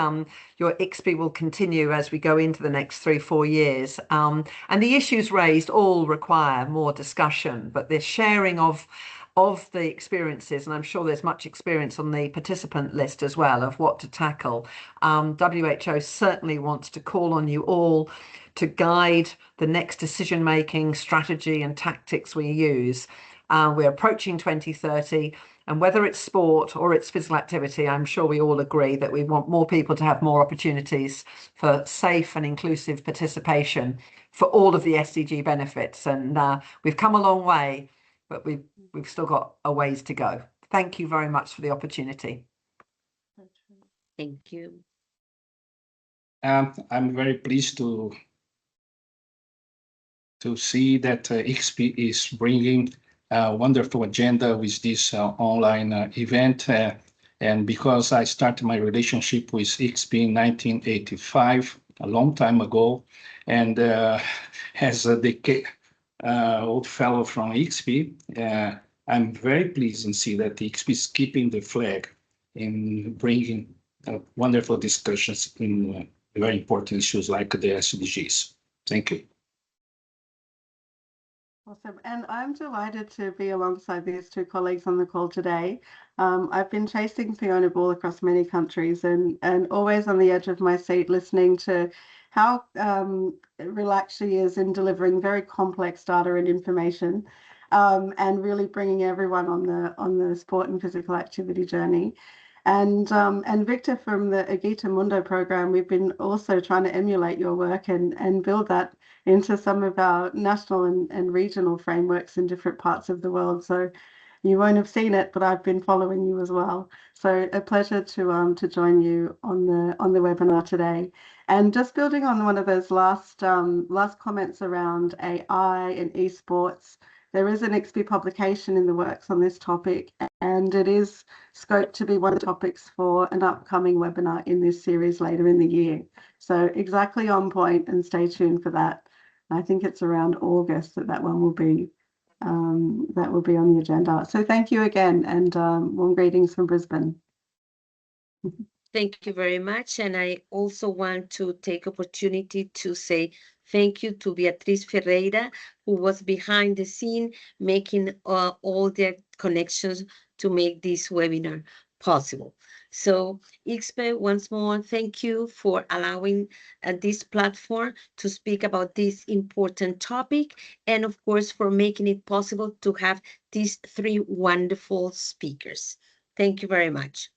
your ICSSPE will continue as we go into the next 3-4 years. And the issues raised all require more discussion, but the sharing of the experiences, and I'm sure there's much experience on the participant list as well of what to tackle. WHO certainly wants to call on you all to guide the next decision-making strategy and tactics we use. We're approaching 2030, and whether it's sport or it's physical activity, I'm sure we all agree that we want more people to have more opportunities for safe and inclusive participation for all of the SDG benefits. And we've come a long way, but we've still got a ways to go. Thank you very much for the opportunity. Thank you. I'm very pleased to see that ICSSPE is bringing a wonderful agenda with this online event. And because I started my relationship with ICSSPE in 1985, a long time ago, and as the old fellow from ICSSPE, I'm very pleased to see that ICSSPE is keeping the flag in bringing wonderful discussions in very important issues like the SDGs. Thank you. Awesome. And I'm delighted to be alongside these two colleagues on the call today. I've been chasing Fiona Ball across many countries and always on the edge of my seat listening to how relaxed she is in delivering very complex data and information, and really bringing everyone on the sport and physical activity journey. And Victor from the Agita Mundo program, we've been also trying to emulate your work and build that into some of our national and regional frameworks in different parts of the world. So you won't have seen it, but I've been following you as well. So a pleasure to join you on the webinar today. And just building on one of those last comments around AI and esports, there is an ICSSPE publication in the works on this topic, and it is scoped to be one of the topics for an upcoming webinar in this series later in the year. So exactly on point, and stay tuned for that. I think it's around August that one will be on the agenda. So thank you again, and warm greetings from Brisbane. Thank you very much. And I also want to take opportunity to say Thank you to Beatriz Ferreira, who was behind the scene, making all the connections to make this webinar possible. So ICSSPE, once more, thank you for allowing this platform to speak about this important topic, and of course, for making it possible to have these three wonderful speakers. Thank you very much.